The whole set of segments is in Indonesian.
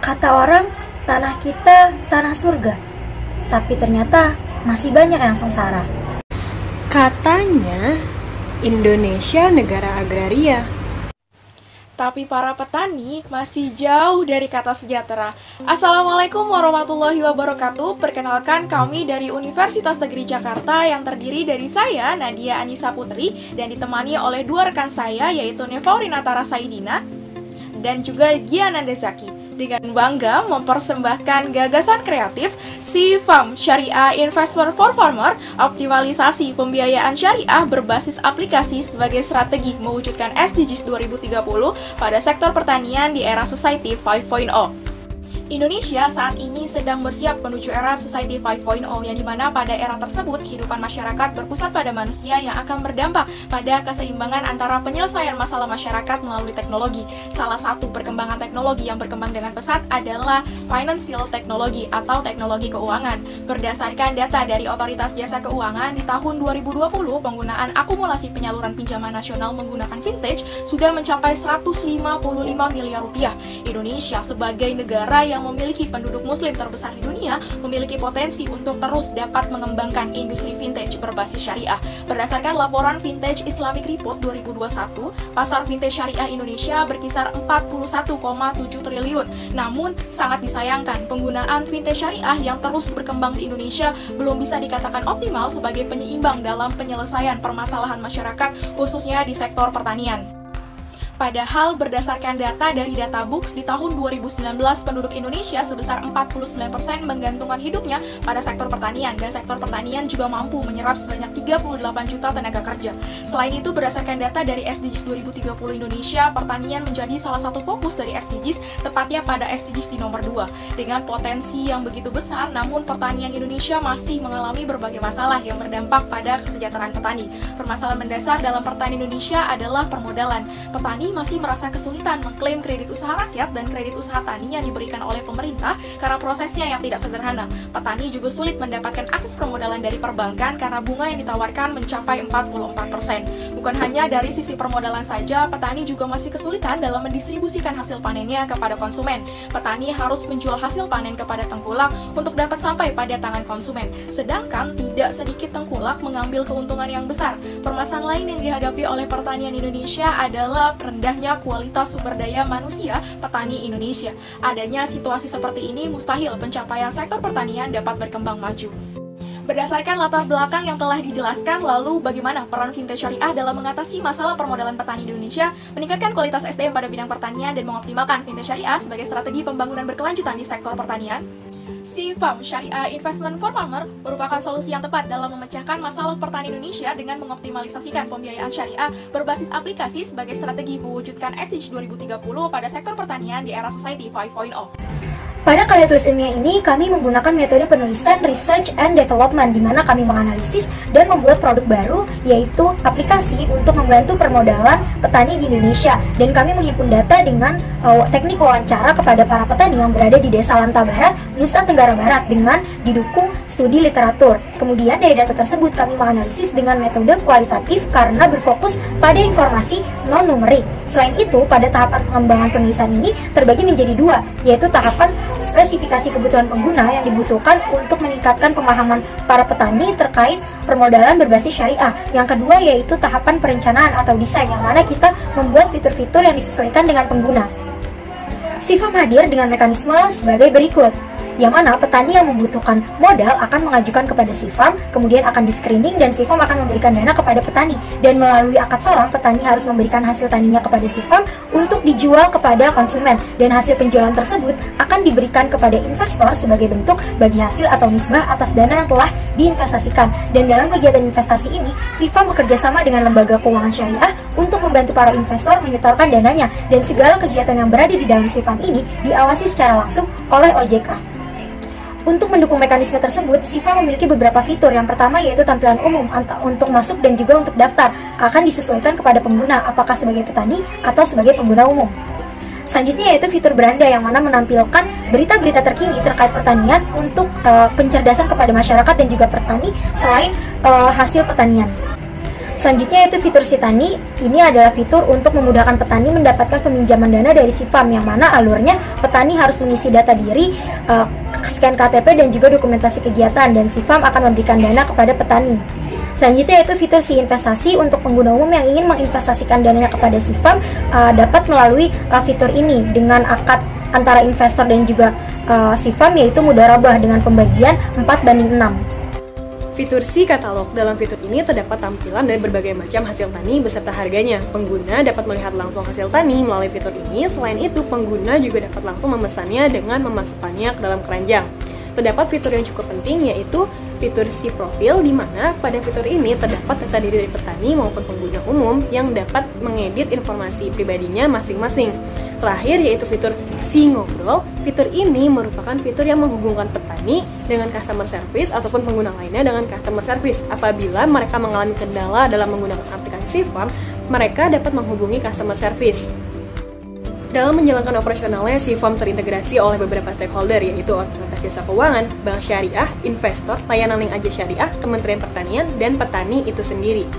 Kata orang, tanah kita tanah surga, tapi ternyata masih banyak yang sengsara. Katanya Indonesia negara agraria, tapi para petani masih jauh dari kata sejahtera. Assalamualaikum warahmatullahi wabarakatuh. Perkenalkan, kami dari Universitas Negeri Jakarta yang terdiri dari saya, Nadia Anissa Putri, dan ditemani oleh dua rekan saya, yaitu Nevaurina Tara Saidina dan juga Giananda Zaki. Dengan bangga mempersembahkan gagasan kreatif SIFAM Syariah Investment for Farmer, optimalisasi pembiayaan syariah berbasis aplikasi sebagai strategi mewujudkan SDGs 2030 pada sektor pertanian di era Society 5.0. Indonesia saat ini sedang bersiap menuju era Society 5.0, yang dimana pada era tersebut kehidupan masyarakat berpusat pada manusia yang akan berdampak pada keseimbangan antara penyelesaian masalah masyarakat melalui teknologi. Salah satu perkembangan teknologi yang berkembang dengan pesat adalah financial technology atau teknologi keuangan. Berdasarkan data dari Otoritas Jasa Keuangan, di tahun 2020 penggunaan akumulasi penyaluran pinjaman nasional menggunakan vintage sudah mencapai 155 miliar rupiah. Indonesia sebagai negara yang memiliki penduduk muslim terbesar di dunia memiliki potensi untuk terus dapat mengembangkan industri vintage berbasis syariah. Berdasarkan laporan Vintage Islamic Report 2021, pasar vintage syariah Indonesia berkisar 41,7 triliun. Namun, sangat disayangkan penggunaan vintage syariah yang terus berkembang di Indonesia belum bisa dikatakan optimal sebagai penyeimbang dalam penyelesaian permasalahan masyarakat, khususnya di sektor pertanian. Padahal berdasarkan data dari Databooks, di tahun 2019 penduduk Indonesia sebesar 49% menggantungkan hidupnya pada sektor pertanian, dan sektor pertanian juga mampu menyerap sebanyak 38 juta tenaga kerja. Selain itu, berdasarkan data dari SDGs 2030 Indonesia, pertanian menjadi salah satu fokus dari SDGs, tepatnya pada SDGs di nomor 2. Dengan potensi yang begitu besar, namun pertanian Indonesia masih mengalami berbagai masalah yang berdampak pada kesejahteraan petani. Permasalahan mendasar dalam pertanian Indonesia adalah permodalan. Petani masih merasa kesulitan mengklaim kredit usaha rakyat dan kredit usaha tani yang diberikan oleh pemerintah karena prosesnya yang tidak sederhana. Petani juga sulit mendapatkan akses permodalan dari perbankan karena bunga yang ditawarkan mencapai 44%. Bukan hanya dari sisi permodalan saja, petani juga masih kesulitan dalam mendistribusikan hasil panennya kepada konsumen. Petani harus menjual hasil panen kepada tengkulak untuk dapat sampai pada tangan konsumen. Sedangkan tidak sedikit tengkulak mengambil keuntungan yang besar. Permasalahan lain yang dihadapi oleh pertanian Indonesia adalah rendahnya kualitas sumber daya manusia petani Indonesia. Adanya situasi seperti ini mustahil pencapaian sektor pertanian dapat berkembang maju. Berdasarkan latar belakang yang telah dijelaskan, lalu bagaimana peran vintage syariah dalam mengatasi masalah permodalan petani di Indonesia, meningkatkan kualitas SDM pada bidang pertanian, dan mengoptimalkan vintage syariah sebagai strategi pembangunan berkelanjutan di sektor pertanian? SIFAM Syariah Investment for Farmer merupakan solusi yang tepat dalam memecahkan masalah petani Indonesia dengan mengoptimalisasikan pembiayaan syariah berbasis aplikasi sebagai strategi mewujudkan SDGs 2030 pada sektor pertanian di era Society 5.0. Pada karya tulis ilmiah ini, kami menggunakan metode penulisan research and development, di mana kami menganalisis dan membuat produk baru, yaitu aplikasi untuk membantu permodalan petani di Indonesia. Dan kami menghimpun data dengan teknik wawancara kepada para petani yang berada di Desa Lanta Barat, Nusa Tenggara Barat, dengan didukung studi literatur. Kemudian dari data tersebut kami menganalisis dengan metode kualitatif karena berfokus pada informasi non-numerik. Selain itu, pada tahapan pengembangan penulisan ini terbagi menjadi dua, yaitu tahapan spesifikasi kebutuhan pengguna yang dibutuhkan untuk meningkatkan pemahaman para petani terkait permodalan berbasis syariah. Yang kedua yaitu tahapan perencanaan atau desain, yang mana kita membuat fitur-fitur yang disesuaikan dengan pengguna. SIFAM hadir dengan mekanisme sebagai berikut, yang mana petani yang membutuhkan modal akan mengajukan kepada SIFAM, kemudian akan di-screening dan SIFAM akan memberikan dana kepada petani. Dan melalui akad salam, petani harus memberikan hasil taninya kepada SIFAM untuk dijual kepada konsumen. Dan hasil penjualan tersebut akan diberikan kepada investor sebagai bentuk bagi hasil atau nisbah atas dana yang telah diinvestasikan. Dan dalam kegiatan investasi ini, SIFAM bekerjasama dengan lembaga keuangan syariah untuk membantu para investor menyetorkan dananya. Dan segala kegiatan yang berada di dalam SIFAM ini diawasi secara langsung oleh OJK. Untuk mendukung mekanisme tersebut, SIFAM memiliki beberapa fitur. Yang pertama yaitu tampilan umum untuk masuk dan juga untuk daftar. Akan disesuaikan kepada pengguna, apakah sebagai petani atau sebagai pengguna umum. Selanjutnya yaitu fitur beranda, yang mana menampilkan berita-berita terkini terkait pertanian untuk pencerdasan kepada masyarakat dan juga petani selain hasil pertanian. Selanjutnya yaitu fitur Sitani. Ini adalah fitur untuk memudahkan petani mendapatkan peminjaman dana dari Sifam, yang mana alurnya petani harus mengisi data diri, scan KTP dan juga dokumentasi kegiatan, dan Sifam akan memberikan dana kepada petani. Selanjutnya yaitu fitur Si Investasi. Untuk pengguna umum yang ingin menginvestasikan dananya kepada Sifam dapat melalui fitur ini dengan akad antara investor dan juga Sifam, yaitu mudharabah dengan pembagian 4:6. Fitur Si Katalog. Dalam fitur ini terdapat tampilan dari berbagai macam hasil tani beserta harganya. Pengguna dapat melihat langsung hasil tani melalui fitur ini. Selain itu, pengguna juga dapat langsung memesannya dengan memasukkannya ke dalam keranjang. Terdapat fitur yang cukup penting, yaitu fitur Si Profil, di mana pada fitur ini terdapat data diri dari petani maupun pengguna umum yang dapat mengedit informasi pribadinya masing-masing. Terakhir yaitu fitur Si Ngobrol. Fitur ini merupakan fitur yang menghubungkan petani dengan customer service ataupun pengguna lainnya dengan customer service. Apabila mereka mengalami kendala dalam menggunakan aplikasi Sifam, mereka dapat menghubungi customer service. Dalam menjalankan operasionalnya, Sifam terintegrasi oleh beberapa stakeholder, yaitu Otoritas Jasa Keuangan, Bank Syariah, investor, layanan link aja syariah, Kementerian Pertanian, dan petani itu sendiri.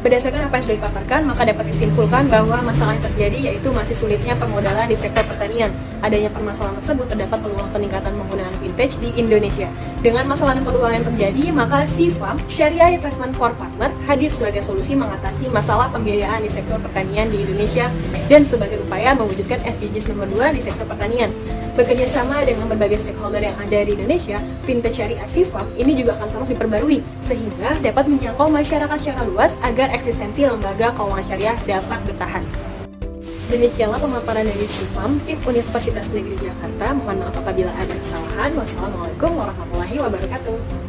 Berdasarkan apa yang sudah dipaparkan, maka dapat disimpulkan bahwa masalah yang terjadi yaitu masih sulitnya permodalan di sektor pertanian. Adanya permasalahan tersebut terdapat peluang peningkatan penggunaan vintage di Indonesia. Dengan masalah dan peluang yang terjadi, maka Sifam, Syariah Investment for Farmer, hadir sebagai solusi mengatasi masalah pembiayaan di sektor pertanian di Indonesia dan sebagai upaya mewujudkan SDGs nomor 2 di sektor pertanian. Bekerja sama dengan berbagai stakeholder yang ada di Indonesia, Vintage Syariah Sifam ini juga akan terus diperbarui sehingga dapat menjangkau masyarakat secara luas agar eksistensi lembaga keuangan syariah dapat bertahan. Demikianlah pemaparan dari Sifam, tim Universitas Negeri Jakarta. Mohon maaf apabila ada kesalahan. Wassalamualaikum warahmatullahi wabarakatuh.